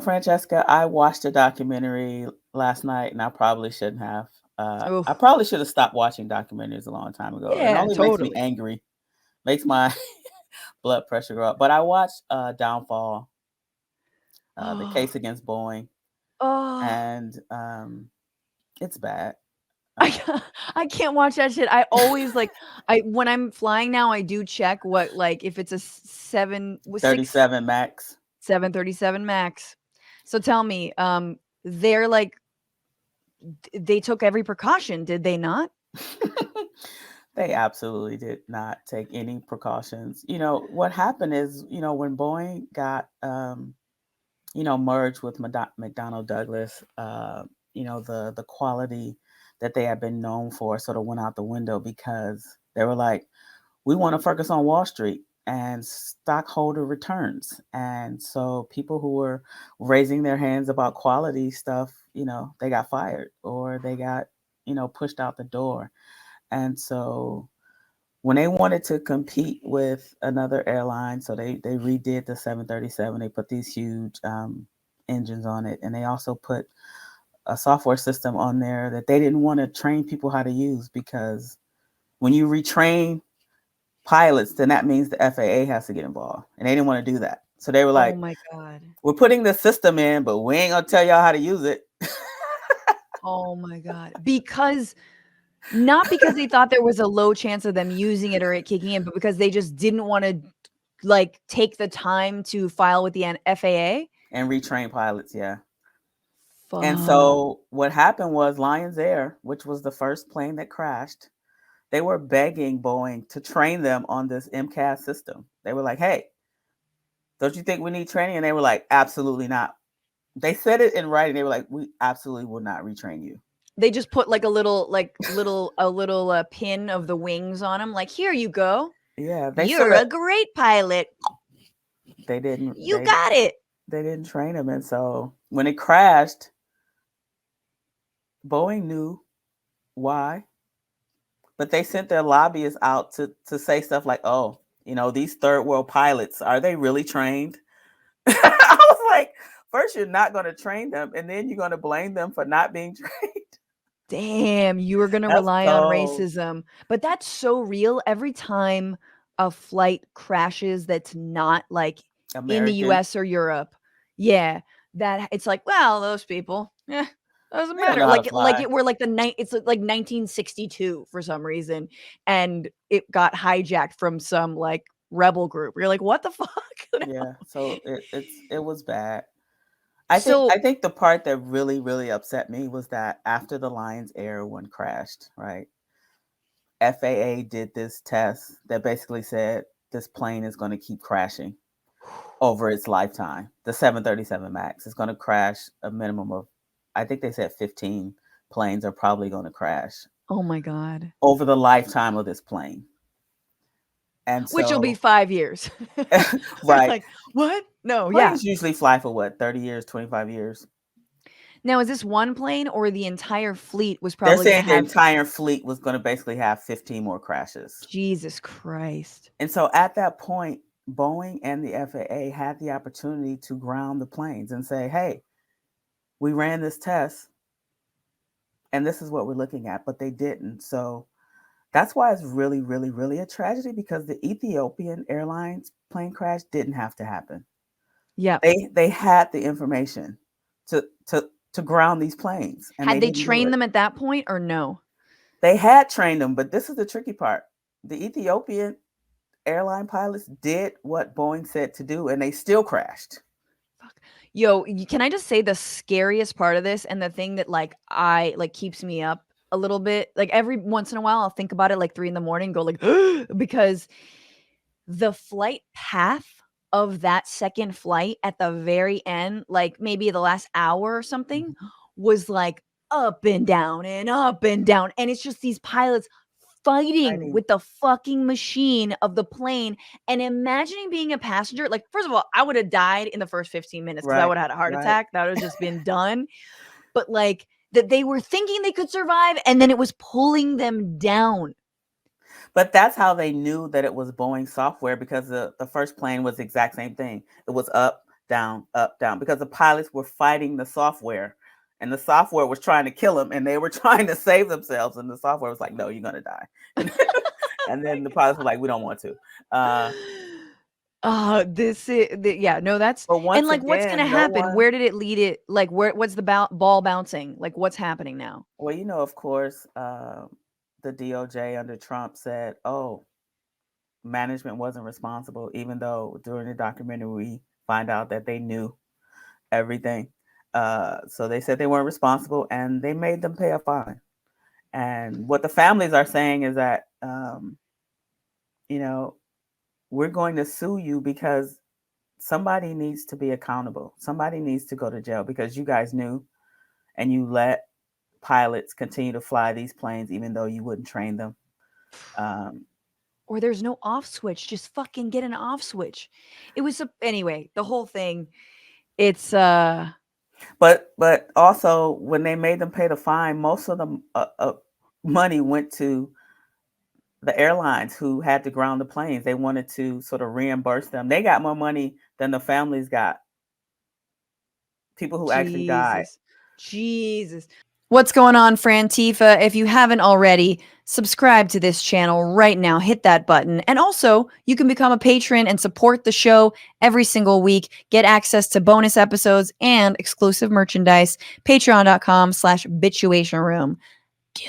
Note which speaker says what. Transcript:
Speaker 1: Francesca, I watched a documentary last night, and I probably shouldn't have.
Speaker 2: Oh,
Speaker 1: I probably should have stopped watching documentaries a long time ago. It
Speaker 2: yeah,
Speaker 1: only makes me
Speaker 2: totally.
Speaker 1: angry, makes my blood pressure go up. But I watched Downfall, the
Speaker 2: Oh,
Speaker 1: case against Boeing,
Speaker 2: oh.
Speaker 1: and it's bad.
Speaker 2: I
Speaker 1: Uh,
Speaker 2: can't, I can't watch that shit. I always like I when I'm flying now, I do check what like if it's a 6
Speaker 1: 37 Max.
Speaker 2: 737 max. So tell me, they're like they took every precaution, did they not?
Speaker 1: They absolutely did not take any precautions. What happened is, when Boeing got merged with McDonnell Douglas, the quality that they had been known for sort of went out the window because they were like, we want to focus on Wall Street and stockholder returns. And so people who were raising their hands about quality stuff, they got fired or they got, pushed out the door. And so when they wanted to compete with another airline, so they redid the 737. They put these huge engines on it, and they also put a software system on there that they didn't want to train people how to use because when you retrain pilots, then that means the FAA has to get involved, and they didn't want to do that. So they were
Speaker 2: Oh
Speaker 1: like,
Speaker 2: my god.
Speaker 1: "We're putting the system in, but we ain't gonna tell y'all how to use it."
Speaker 2: Oh my god. Because not because they thought there was a low chance of them using it or it kicking in, but because they just didn't wanna, like, take the time to file with the N FAA?
Speaker 1: And retrain pilots, yeah. And
Speaker 2: Fuck.
Speaker 1: so what happened was Lions Air, which was the first plane that crashed, they were begging Boeing to train them on this MCAS system. They were like, "Hey, don't you think we need training?" And they were like, "Absolutely not." They said it in writing. They were like, "We absolutely will not retrain you."
Speaker 2: They just put, like, a little, pin of the wings on them. Like, "Here you go.
Speaker 1: Yeah, they sort
Speaker 2: You're
Speaker 1: of
Speaker 2: a great pilot.
Speaker 1: they didn't
Speaker 2: You got it."
Speaker 1: they didn't train them, and so when it crashed, Boeing knew why, but they sent their lobbyists out to say stuff like, "Oh, these third world pilots, are they really trained?" I was like, first you're not going to train them, and then you're going to blame them for not being trained.
Speaker 2: Damn, you were gonna
Speaker 1: That's
Speaker 2: rely on
Speaker 1: so
Speaker 2: racism. But that's so real. Every time a flight crashes that's not, like, in the
Speaker 1: American.
Speaker 2: US or Europe, yeah, that it's like, "Well, those people, doesn't
Speaker 1: They don't
Speaker 2: matter."
Speaker 1: know how to
Speaker 2: Like
Speaker 1: fly.
Speaker 2: it were like the night it's like 1962 for some reason, and it got hijacked from some, like, rebel group. You're like, "What the fuck?"
Speaker 1: Yeah, so it was bad. I think the part that really really upset me was that after the Lions Air one crashed, right? FAA did this test that basically said this plane is going to keep crashing over its lifetime. The 737 Max is going to crash a minimum of, I think they said 15 planes are probably going to crash
Speaker 2: Oh my god.
Speaker 1: over the lifetime of this plane. And
Speaker 2: Which will be
Speaker 1: so,
Speaker 2: 5 years. They're
Speaker 1: right,
Speaker 2: like, "What?" No, yeah.
Speaker 1: planes usually fly for what, 30 years, 25 years?
Speaker 2: Now is this one plane or the entire fleet was
Speaker 1: They're
Speaker 2: probably gonna
Speaker 1: saying the
Speaker 2: have
Speaker 1: entire fleet was going to basically have 15 more crashes.
Speaker 2: Jesus Christ.
Speaker 1: And so at that point, Boeing and the FAA had the opportunity to ground the planes and say, hey, we ran this test and this is what we're looking at, but they didn't. So that's why it's really, really, really a tragedy because the Ethiopian Airlines plane crash didn't have to happen.
Speaker 2: Yep.
Speaker 1: They had the information to to to ground these planes and
Speaker 2: Had
Speaker 1: they
Speaker 2: they
Speaker 1: didn't do
Speaker 2: trained
Speaker 1: it.
Speaker 2: them at that point or no?
Speaker 1: They had trained them, but this is the tricky part. The Ethiopian airline pilots did what Boeing said to do and they still crashed.
Speaker 2: Fuck. Yo, can I just say the scariest part of this and the thing that like I like keeps me up a little bit, like every once in a while I'll think about it like 3 in the morning, go like because the flight path of that second flight at the very end, like maybe the last hour or something,
Speaker 1: Mhm.
Speaker 2: was like up and down and up and down. And it's just these pilots fighting
Speaker 1: Fighting.
Speaker 2: with the fucking machine of the plane and imagining being a passenger. Like, first of all, I would have died in the first 15 minutes because I
Speaker 1: Right.
Speaker 2: would have had a heart
Speaker 1: Right.
Speaker 2: attack. That would have just been done. But like that they were thinking they could survive and then it was pulling them down.
Speaker 1: But that's how they knew that it was Boeing software because the first plane was the exact same thing. It was up down, up, down, because the pilots were fighting the software, and the software was trying to kill them, and they were trying to save themselves, and the software was like, "No, you're gonna die." And then the pilots were like, "We don't want to." Uh,
Speaker 2: Oh, yeah, no, that's
Speaker 1: but
Speaker 2: and,
Speaker 1: once
Speaker 2: like, what's gonna
Speaker 1: again, no
Speaker 2: happen?
Speaker 1: one.
Speaker 2: Where did it lead it like, what's the ball bouncing? Like, what's happening now?
Speaker 1: Well, of course, the DOJ under Trump said, "Oh, management wasn't responsible," even though during the documentary we find out that they knew everything. So they said they weren't responsible, and they made them pay a fine. And what the families are saying is that, you know, we're going to sue you because somebody needs to be accountable. Somebody needs to go to jail because you guys knew, and you let pilots continue to fly these planes even though you wouldn't train them. Um,
Speaker 2: Or there's no off switch, just fucking get an off switch. It was a anyway, the whole thing, it's,
Speaker 1: but also when they made them pay the fine, most of the money went to the airlines who had to ground the planes. They wanted to sort of reimburse them. They got more money than the families got. People who actually died.
Speaker 2: Jesus. Jesus. What's going on, Frantifa? If you haven't already, subscribe to this channel right now. Hit that button. And also, you can become a patron and support the show every single week. Get access to bonus episodes and exclusive merchandise. Patreon.com/bitchuation room. Do